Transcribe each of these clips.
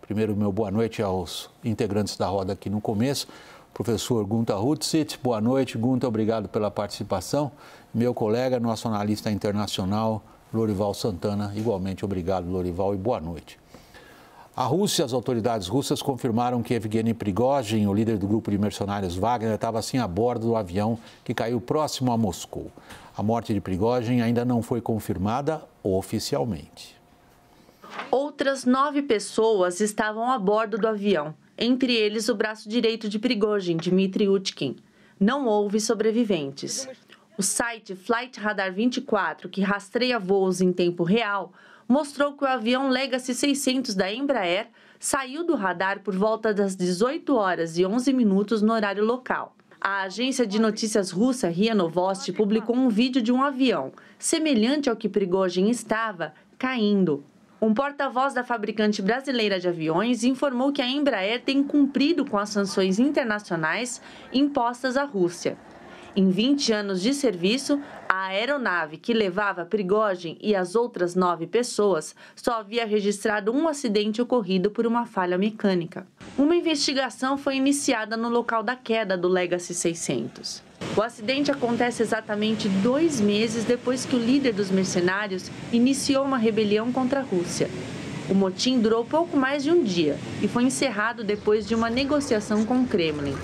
Primeiro, meu boa noite aos integrantes da roda aqui no começo. Professor Gunta Hutzit, boa noite. Gunta, obrigado pela participação. Meu colega, nosso analista internacional, Lorival Santana, igualmente obrigado, Lorival, e boa noite. A Rússia, as autoridades russas confirmaram que Evgeny Prigozhin, o líder do grupo de mercenários Wagner, estava assim a bordo do avião que caiu próximo a Moscou. A morte de Prigozhin ainda não foi confirmada oficialmente. Outras 9 pessoas estavam a bordo do avião, entre eles o braço direito de Prigozhin, Dmitry Utkin. Não houve sobreviventes. O site Flight Radar 24, que rastreia voos em tempo real, mostrou que o avião Legacy 600 da Embraer saiu do radar por volta das 18 horas e 11 minutos no horário local. A agência de notícias russa RIA Novosti publicou um vídeo de um avião, semelhante ao que Prigozhin estava, caindo. Um porta-voz da fabricante brasileira de aviões informou que a Embraer tem cumprido com as sanções internacionais impostas à Rússia. Em 20 anos de serviço, a aeronave que levava Prigozhin e as outras 9 pessoas só havia registrado um acidente ocorrido por uma falha mecânica. Uma investigação foi iniciada no local da queda do Legacy 600. O acidente acontece exatamente 2 meses depois que o líder dos mercenários iniciou uma rebelião contra a Rússia. O motim durou pouco mais de um dia e foi encerrado depois de uma negociação com o Kremlin.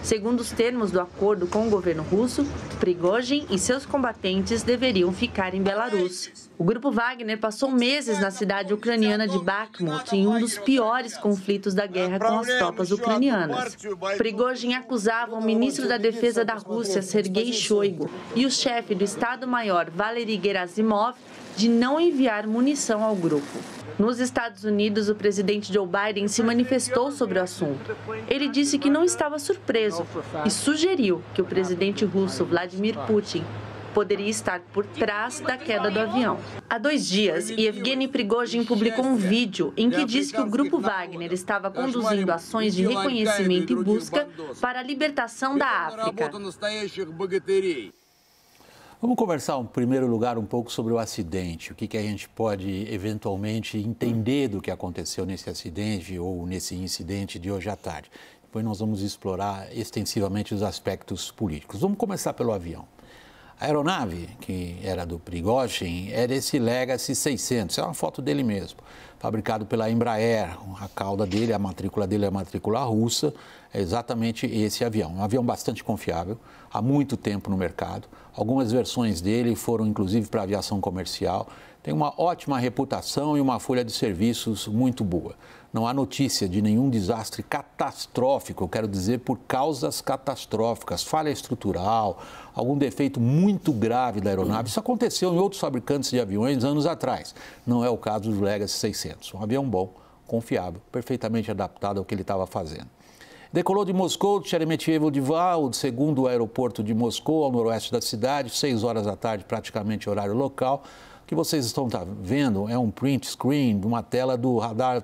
Segundo os termos do acordo com o governo russo, Prigozhin e seus combatentes deveriam ficar em Belarus. O grupo Wagner passou meses na cidade ucraniana de Bakhmut, em um dos piores conflitos da guerra com as tropas ucranianas. Prigozhin acusava o ministro da Defesa da Rússia, Sergei Shoigu, e o chefe do Estado-Maior, Valery Gerasimov, de não enviar munição ao grupo. Nos Estados Unidos, o presidente Joe Biden se manifestou sobre o assunto. Ele disse que não estava surpreso e sugeriu que o presidente russo, Vladimir Putin, poderia estar por trás da queda do avião. Há 2 dias, Evgeny Prigozhin publicou um vídeo em que diz que o grupo Wagner estava conduzindo ações de reconhecimento e busca para a libertação da África. Vamos conversar, em primeiro lugar, um pouco sobre o acidente. O que a gente pode, eventualmente, entender do que aconteceu nesse acidente ou nesse incidente de hoje à tarde. Depois nós vamos explorar extensivamente os aspectos políticos. Vamos começar pelo avião. A aeronave, que era do Prigozhin, era esse Legacy 600. É uma foto dele mesmo, fabricado pela Embraer. A cauda dele, a matrícula dele é a matrícula russa. É exatamente esse avião. Um avião bastante confiável, há muito tempo no mercado. Algumas versões dele foram, inclusive, para aviação comercial. Tem uma ótima reputação e uma folha de serviços muito boa. Não há notícia de nenhum desastre catastrófico, eu quero dizer por causas catastróficas, falha estrutural, algum defeito muito grave da aeronave. Isso aconteceu em outros fabricantes de aviões anos atrás. Não é o caso do Legacy 600. Um avião bom, confiável, perfeitamente adaptado ao que ele estava fazendo. Decolou de Moscou, de Sheremetyevo-Dvar, o segundo aeroporto de Moscou, ao noroeste da cidade, 6 horas da tarde, praticamente horário local. O que vocês estão vendo é um print screen de uma tela do Radar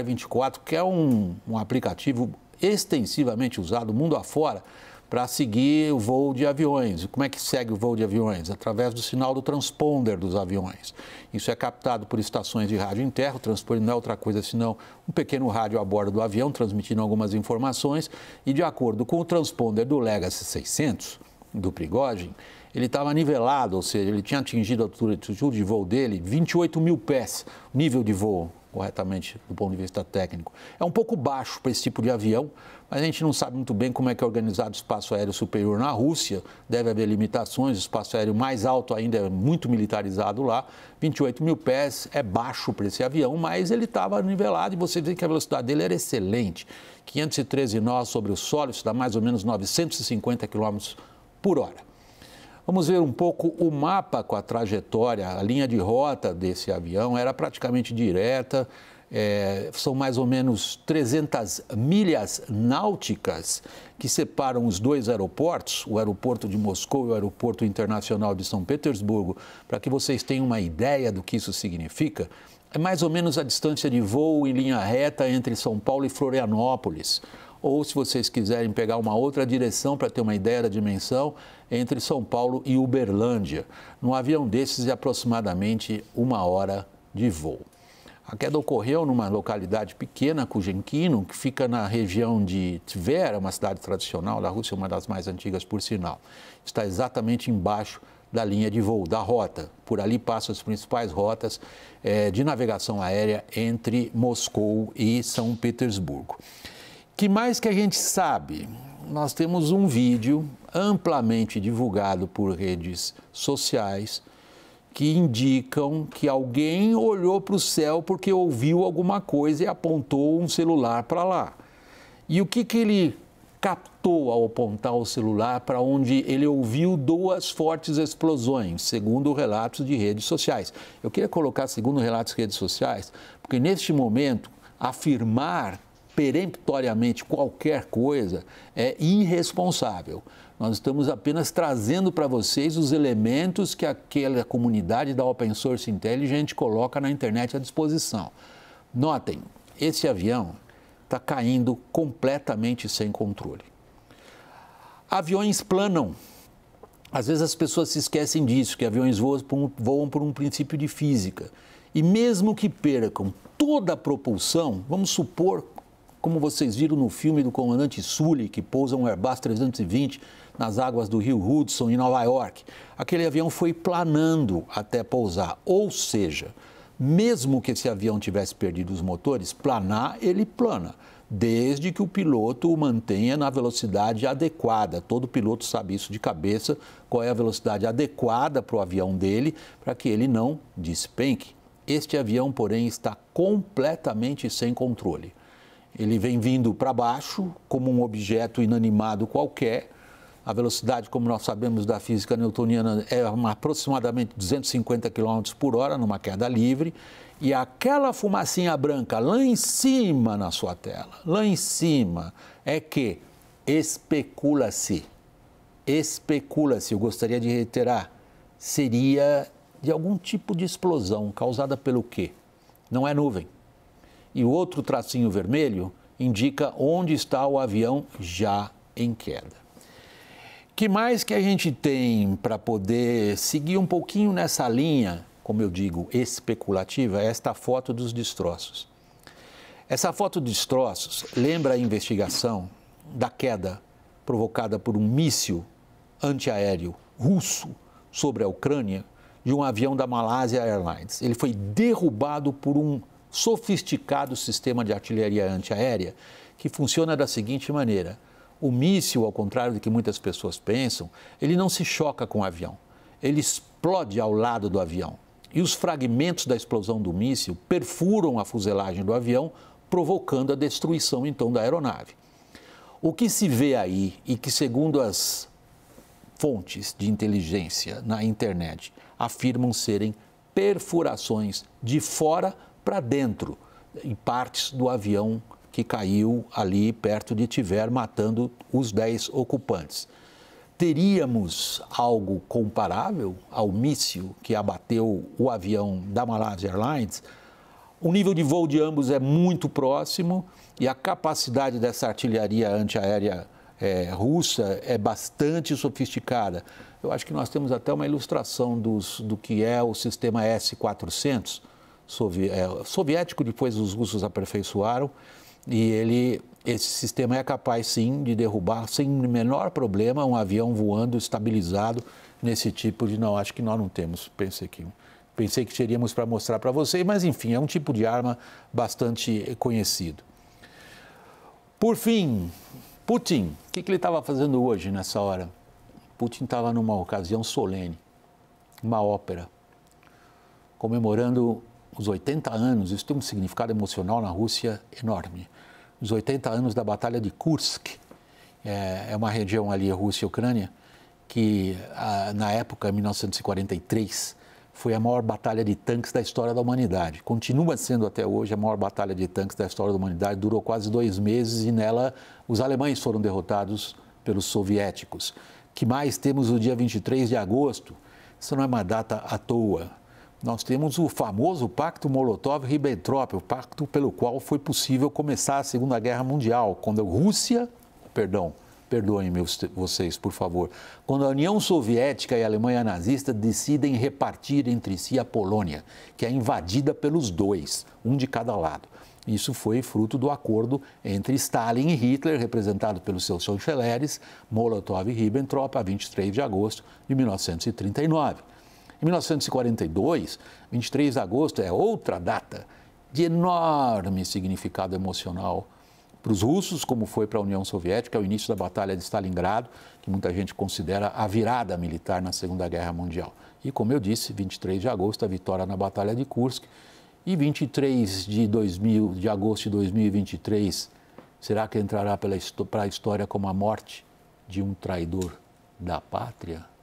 24, que é um aplicativo extensivamente usado mundo afora para seguir o voo de aviões. E como é que segue o voo de aviões? Através do sinal do transponder dos aviões. Isso é captado por estações de rádio em terra. O transponder não é outra coisa senão um pequeno rádio a bordo do avião, transmitindo algumas informações. E de acordo com o transponder do Legacy 600, do Prigozhin, ele estava nivelado, ou seja, ele tinha atingido a altitude de voo dele 28 mil pés, nível de voo, corretamente, do ponto de vista técnico. É um pouco baixo para esse tipo de avião, mas a gente não sabe muito bem como é que é organizado o espaço aéreo superior na Rússia. Deve haver limitações, o espaço aéreo mais alto ainda é muito militarizado lá. 28 mil pés é baixo para esse avião, mas ele estava nivelado e você vê que a velocidade dele era excelente. 513 nós sobre o solo, isso dá mais ou menos 950 km por hora. Vamos ver um pouco o mapa com a trajetória, a linha de rota desse avião era praticamente direta, são mais ou menos 300 milhas náuticas que separam os 2 aeroportos, o aeroporto de Moscou e o aeroporto internacional de São Petersburgo, para que vocês tenham uma ideia do que isso significa. É mais ou menos a distância de voo em linha reta entre São Paulo e Florianópolis. Ou, se vocês quiserem pegar uma outra direção para ter uma ideia da dimensão, entre São Paulo e Uberlândia. Num avião desses é aproximadamente 1 hora de voo. A queda ocorreu numa localidade pequena, Kuzenkino, que fica na região de Tver, uma cidade tradicional da Rússia, uma das mais antigas por sinal. Está exatamente embaixo da linha de voo, da rota. Por ali passam as principais rotas de navegação aérea entre Moscou e São Petersburgo. Que mais que a gente sabe? Nós temos um vídeo amplamente divulgado por redes sociais que indicam que alguém olhou para o céu porque ouviu alguma coisa e apontou um celular para lá. E o que ele captou ao apontar o celular para onde ele ouviu 2 fortes explosões, segundo relatos de redes sociais? Eu queria colocar segundo relatos de redes sociais, porque neste momento afirmar peremptoriamente qualquer coisa é irresponsável. Nós estamos apenas trazendo para vocês os elementos que aquela comunidade da Open Source Intelligence coloca na internet à disposição. Notem, esse avião está caindo completamente sem controle. Aviões planam. Às vezes as pessoas se esquecem disso, que aviões voam por um princípio de física. E mesmo que percam toda a propulsão, vamos supor, como vocês viram no filme do comandante Sully, que pousa um Airbus 320 nas águas do rio Hudson, em Nova York. Aquele avião foi planando até pousar. Ou seja, mesmo que esse avião tivesse perdido os motores, planar, ele plana, desde que o piloto o mantenha na velocidade adequada. Todo piloto sabe isso de cabeça, qual é a velocidade adequada para o avião dele, para que ele não despenque. Este avião, porém, está completamente sem controle. Ele vem vindo para baixo como um objeto inanimado qualquer. A velocidade, como nós sabemos da física newtoniana, é aproximadamente 250 km por hora numa queda livre. E aquela fumacinha branca lá em cima na sua tela, lá em cima, é que especula-se, eu gostaria de reiterar, seria de algum tipo de explosão causada pelo quê? Não é nuvem. E o outro tracinho vermelho indica onde está o avião já em queda. Que mais que a gente tem para poder seguir um pouquinho nessa linha, como eu digo, especulativa, é esta foto dos destroços. Essa foto dos destroços lembra a investigação da queda provocada por um míssil antiaéreo russo sobre a Ucrânia de um avião da Malaysia Airlines. Ele foi derrubado por um sofisticado sistema de artilharia antiaérea que funciona da seguinte maneira. O míssil, ao contrário do que muitas pessoas pensam, ele não se choca com o avião, ele explode ao lado do avião. E os fragmentos da explosão do míssil perfuram a fuselagem do avião, provocando a destruição, então, da aeronave. O que se vê aí, e que, segundo as fontes de inteligência na internet, afirmam serem perfurações de fora para dentro, em partes do avião que caiu ali perto de Tver, matando os 10 ocupantes. Teríamos algo comparável ao míssil que abateu o avião da Malaysia Airlines? O nível de voo de ambos é muito próximo e a capacidade dessa artilharia antiaérea russa é bastante sofisticada. Eu acho que nós temos até uma ilustração do que é o sistema S-400 soviético, depois os russos aperfeiçoaram. E esse sistema é capaz, sim, de derrubar sem menor problema um avião voando estabilizado nesse tipo de... Não, acho que nós não temos, pensei que teríamos para mostrar para vocês, mas enfim, é um tipo de arma bastante conhecido. Por fim, Putin, o que ele estava fazendo hoje nessa hora? Putin estava numa ocasião solene, uma ópera, comemorando os 80 anos, isso tem um significado emocional na Rússia enorme. Os 80 anos da Batalha de Kursk, é uma região ali, Rússia e Ucrânia, que na época, em 1943, foi a maior batalha de tanques da história da humanidade. Continua sendo até hoje a maior batalha de tanques da história da humanidade, durou quase 2 meses e nela os alemães foram derrotados pelos soviéticos. Que mais temos o dia 23 de agosto, isso não é uma data à toa. Nós temos o famoso Pacto Molotov-Ribbentrop, o pacto pelo qual foi possível começar a Segunda Guerra Mundial, quando perdoem-me vocês, por favor, quando a União Soviética e a Alemanha nazista decidem repartir entre si a Polônia, que é invadida pelos dois, um de cada lado. Isso foi fruto do acordo entre Stalin e Hitler, representado pelos seus chanceleres, Molotov e Ribbentrop, a 23 de agosto de 1939. Em 1942, 23 de agosto é outra data de enorme significado emocional para os russos, como foi para a União Soviética, o início da Batalha de Stalingrado, que muita gente considera a virada militar na Segunda Guerra Mundial. E, como eu disse, 23 de agosto, a vitória na Batalha de Kursk. E 23 de agosto de 2023, será que entrará para a história como a morte de um traidor da pátria?